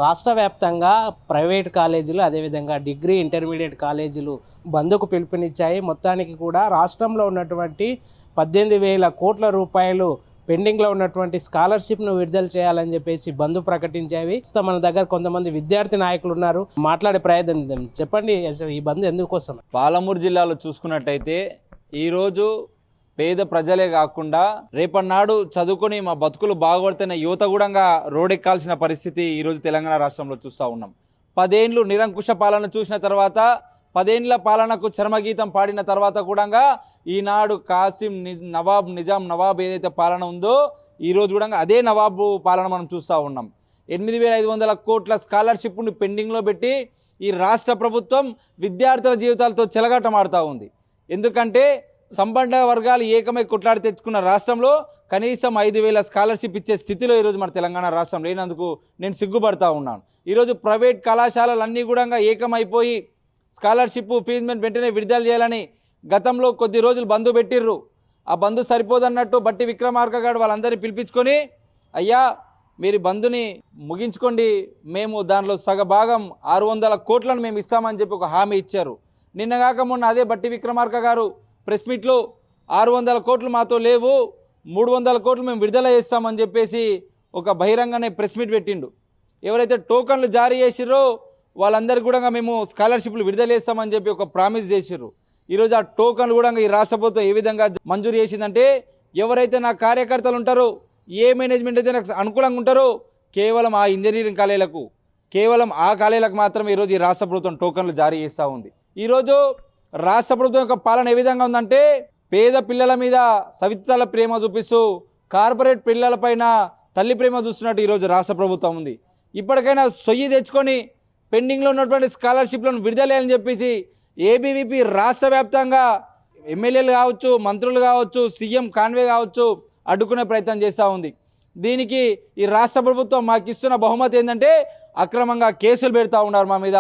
రాష్ట్ర వ్యాప్తంగా ప్రైవేట్ కాలేజీలు అదేవిధంగా డిగ్రీ ఇంటర్మీడియట్ కాలేజీలు బంద్కు పిలుపునిచ్చాయి. మొత్తానికి కూడా రాష్ట్రంలో ఉన్నటువంటి 18,000 కోట్ల రూపాయలు పెండింగ్లో ఉన్నటువంటి స్కాలర్షిప్ను విడుదల చేయాలని చెప్పేసి బంద్ ప్రకటించేవి. మన దగ్గర కొంతమంది విద్యార్థి నాయకులు ఉన్నారు, మాట్లాడే ప్రయత్నం. చెప్పండి, అసలు ఈ బంద్ ఎందుకోసం? పాలమూరు జిల్లాలో చూసుకున్నట్టయితే ఈరోజు పేద ప్రజలే కాకుండా రేపన్నాడు చదువుకొని మా బతుకులు బాగుపడుతున్న యువత కూడా రోడెక్కాల్సిన పరిస్థితి ఈరోజు తెలంగాణ రాష్ట్రంలో చూస్తూ ఉన్నాం. 10 ఏళ్ళు నిరంకుశ పాలన చూసిన తర్వాత 10 ఏళ్ల పాలనకు చర్మగీతం పాడిన తర్వాత కూడా ఈనాడు కాసిం నిజాం నవాబ్ ఏదైతే పాలన ఉందో ఈరోజు కూడా అదే నవాబు పాలన మనం చూస్తూ ఉన్నాం. 8,500 కోట్ల స్కాలర్షిప్ను పెండింగ్లో పెట్టి ఈ రాష్ట్ర ప్రభుత్వం విద్యార్థుల జీవితాలతో చెలగాటమాడుతూ ఉంది. ఎందుకంటే సంబంధ వర్గాలు ఏకమై కొట్లాడి తెచ్చుకున్న రాష్ట్రంలో కనీసం 5,000 స్కాలర్షిప్ ఇచ్చే స్థితిలో ఈరోజు మన తెలంగాణ రాష్ట్రం లేనందుకు నేను సిగ్గుపడతా ఉన్నాను. ఈరోజు ప్రైవేట్ కళాశాలలన్నీ కూడా ఏకమైపోయి స్కాలర్షిప్ ఫీజుమెంట్ వెంటనే విడుదల చేయాలని గతంలో కొద్ది రోజులు బంద్ పెట్టిర్రు. ఆ బంద్ సరిపోదన్నట్టు బట్టి విక్రమార్క గారు వాళ్ళందరినీ పిలిపించుకొని, అయ్యా మీరు బంద్ని ముగించుకోండి, మేము దానిలో సగభాగం 600 కోట్లను మేము ఇస్తామని చెప్పి ఒక హామీ ఇచ్చారు. నిన్నగాక మొన్న అదే బట్టి విక్రమార్క గారు ప్రెస్ మీట్లో 600 కోట్లు మాతో లేవు, 300 కోట్లు మేము విడుదల చేస్తామని చెప్పేసి ఒక బహిరంగానే ప్రెస్ మీట్ పెట్టిండు. ఎవరైతే టోకన్లు జారీ చేసిర్రో వాళ్ళందరికీ కూడా మేము స్కాలర్షిప్లు విడుదల చేస్తామని చెప్పి ఒక ప్రామిస్ చేసిర్రు. ఈరోజు ఆ టోకన్లు కూడా ఈ రాష్ట్ర ప్రభుత్వం ఏ విధంగా మంజూరు చేసిందంటే, ఎవరైతే నా కార్యకర్తలు ఉంటారో, ఏ మేనేజ్మెంట్ అయితే నాకు అనుకూలంగా ఉంటారో కేవలం ఆ ఇంజనీరింగ్ కాలేజీలకు, కేవలం ఆ కాలేజీలకు మాత్రమే ఈరోజు ఈ రాష్ట్ర ప్రభుత్వం టోకన్లు జారీ చేస్తూ ఉంది. ఈరోజు రాష్ట్ర ప్రభుత్వం యొక్క పాలన ఏ విధంగా ఉందంటే, పేద పిల్లల మీద సవితల ప్రేమ చూపిస్తూ కార్పొరేట్ పిల్లలపైన తల్లి ప్రేమ చూస్తున్నట్టు ఈరోజు రాష్ట్ర ప్రభుత్వం ఉంది. ఇప్పటికైనా సొయ్యి తెచ్చుకొని పెండింగ్లో ఉన్నటువంటి స్కాలర్షిప్లను విడుదలని చెప్పేసి ఏబీవీపీ రాష్ట్ర వ్యాప్తంగా ఎమ్మెల్యేలు కావచ్చు, మంత్రులు కావచ్చు, సీఎం కాన్వే కావచ్చు అడ్డుకునే ప్రయత్నం చేస్తూ ఉంది. దీనికి ఈ రాష్ట్ర ప్రభుత్వం మాకు ఇస్తున్న బహుమతి ఏంటంటే, అక్రమంగా కేసులు పెడతా ఉన్నారు, మా మీద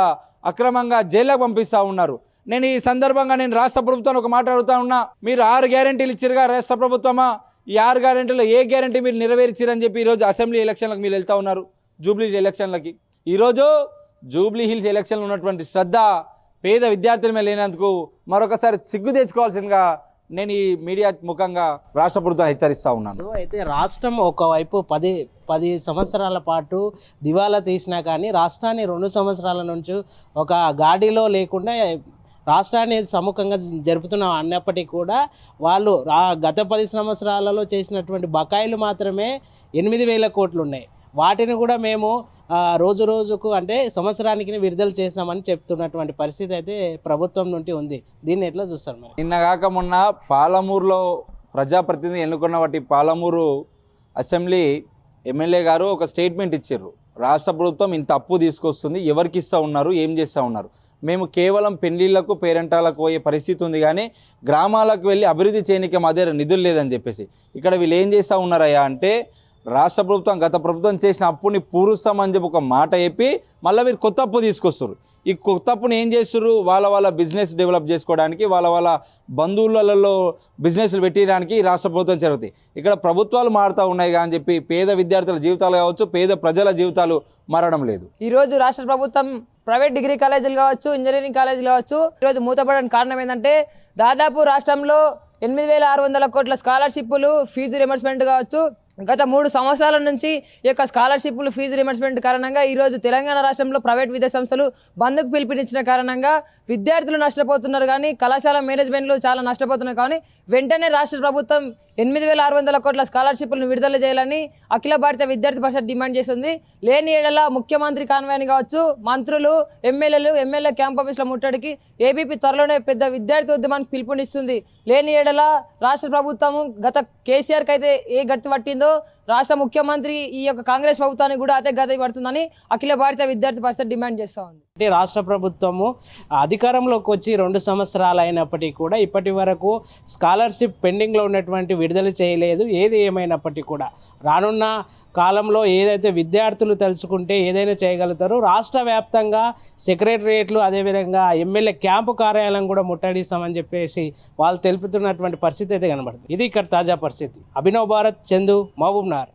అక్రమంగా జైల్లోకి పంపిస్తూ ఉన్నారు. నేను ఈ సందర్భంగా రాష్ట్ర ప్రభుత్వాన్ని ఒక మాట అడుగుతా ఉన్నా, మీరు 6 గ్యారెంటీలు ఇచ్చిరుగా రాష్ట్ర ప్రభుత్వమా, ఈ 6 గ్యారెంటీలో ఏ గ్యారెంటీ మీరు నెరవేర్చిరని చెప్పి ఈరోజు అసెంబ్లీ ఎలక్షన్లకు మీరు వెళ్తూ ఉన్నారు, జూబ్లీ ఎలక్షన్లకి. ఈరోజు జూబ్లీ హిల్స్ ఎలక్షన్లు ఉన్నటువంటి శ్రద్ధ పేద విద్యార్థుల మీద లేనందుకు మరొకసారి సిగ్గు తెచ్చుకోవాల్సిందిగా నేను ఈ మీడియా ముఖంగా రాష్ట్ర ప్రభుత్వం హెచ్చరిస్తూ ఉన్నాను. సో అయితే రాష్ట్రం ఒకవైపు 10 సంవత్సరాల పాటు దివాలా తీసినా కానీ రాష్ట్రాన్ని 2 సంవత్సరాల నుంచి ఒక గాడిలో లేకుండా రాష్ట్రాన్ని సముఖంగా జరుపుతున్నాం అన్నప్పటికీ కూడా వాళ్ళు గత 10 సంవత్సరాలలో చేసినటువంటి బకాయిలు మాత్రమే 8,000 కోట్లు ఉన్నాయి. వాటిని కూడా మేము రోజు రోజుకు అంటే సంవత్సరానికి విడుదల చేస్తామని చెప్తున్నటువంటి పరిస్థితి అయితే ప్రభుత్వం నుండి ఉంది. దీన్ని ఎట్లా చూస్తారు మరి? నిన్నగాక మొన్న పాలమూరులో ప్రజాప్రతినిధి ఎన్నుకున్న వాటి పాలమూరు అసెంబ్లీ ఎమ్మెల్యే గారు ఒక స్టేట్మెంట్ ఇచ్చారు. రాష్ట్ర ప్రభుత్వం ఇంత అప్పు తీసుకొస్తుంది, ఎవరికి ఇస్తూ ఉన్నారు, ఏం చేస్తూ ఉన్నారు, మేము కేవలం పెళ్లిళ్లకు పేరెంటాలకు పోయే పరిస్థితి ఉంది కానీ గ్రామాలకు వెళ్ళి అభివృద్ధి చేయడానికి మా దగ్గర నిధులు లేదని చెప్పేసి ఇక్కడ వీళ్ళు ఏం చేస్తూ ఉన్నారయ్యా అంటే, రాష్ట్ర ప్రభుత్వం గత ప్రభుత్వం చేసిన అప్పుని పూరుస్తామని చెప్పి ఒక మాట చెప్పి మళ్ళీ మీరు కొత్త అప్పు తీసుకొస్తారు. ఈ కొత్త అప్పుని ఏం చేస్తారు, వాళ్ళ బిజినెస్ డెవలప్ చేసుకోవడానికి, వాళ్ళ బంధువులలో బిజినెస్లు పెట్టడానికి రాష్ట్ర ప్రభుత్వం జరుగుతాయి. ఇక్కడ ప్రభుత్వాలు మారుతూ ఉన్నాయి కానీ చెప్పి పేద విద్యార్థుల జీవితాలు కావచ్చు, పేద ప్రజల జీవితాలు మారడం లేదు. ఈరోజు రాష్ట్ర ప్రభుత్వం ప్రైవేట్ డిగ్రీ కాలేజీలు కావచ్చు, ఇంజనీరింగ్ కాలేజీలు కావచ్చు ఈరోజు మూతపడడానికి కారణం ఏంటంటే, దాదాపు రాష్ట్రంలో 8,600 కోట్ల స్కాలర్షిప్లు ఫీజు రియంబర్స్మెంట్ కావచ్చు, గత 3 సంవత్సరాల నుంచి ఈ యొక్క స్కాలర్షిప్లు ఫీజు రియంబర్స్మెంట్ కారణంగా ఈరోజు తెలంగాణ రాష్ట్రంలో ప్రైవేట్ విద్యా సంస్థలు బంద్కు పిలుపునిచ్చిన కారణంగా విద్యార్థులు నష్టపోతున్నారు, కానీ కళాశాల మేనేజ్మెంట్లు చాలా నష్టపోతున్నారు. కానీ వెంటనే రాష్ట్ర ప్రభుత్వం 8,600 కోట్ల స్కాలర్షిప్లను విడుదల చేయాలని అఖిల భారత విద్యార్థి పరిషత్ డిమాండ్ చేస్తుంది. లేని ఏడల ముఖ్యమంత్రి కాన్వాయ్ కావచ్చు, మంత్రులు, ఎమ్మెల్యే క్యాంప్ ఆఫీసుల ముట్టడికి ఏబీపీ త్వరలోనే పెద్ద విద్యార్థి ఉద్యమానికి పిలుపునిస్తుంది. లేని ఏడల రాష్ట్ర ప్రభుత్వం గత కేసీఆర్కి అయితే ఏ గట్టి పట్టిందో రాష్ట్ర ముఖ్యమంత్రి ఈ యొక్క కాంగ్రెస్ ప్రభుత్వానికి కూడా అదే గతి పడుతుందని అఖిల భారత విద్యార్థి పరిషత్ డిమాండ్ చేస్తూ ఉంది. అంటే రాష్ట్ర ప్రభుత్వము అధికారంలోకి వచ్చి 2 సంవత్సరాలు అయినప్పటికీ కూడా ఇప్పటి వరకు స్కాలర్షిప్ పెండింగ్లో ఉన్నటువంటి విడుదల చేయలేదు. ఏది ఏమైనప్పటికీ కూడా రానున్న కాలంలో ఏదైతే విద్యార్థులు తెలుసుకుంటే ఏదైనా చేయగలుగుతారు. రాష్ట్ర వ్యాప్తంగా సెక్రటరియట్లు అదేవిధంగా ఎమ్మెల్యే క్యాంపు కార్యాలయం కూడా ముట్టడిస్తామని చెప్పేసి వాళ్ళు తెలుపుతున్నటువంటి పరిస్థితి అయితే కనబడుతుంది. ఇది ఇక్కడ తాజా పరిస్థితి. అభినవ్ భారత్, చందు, మహబూబ్ నగర్.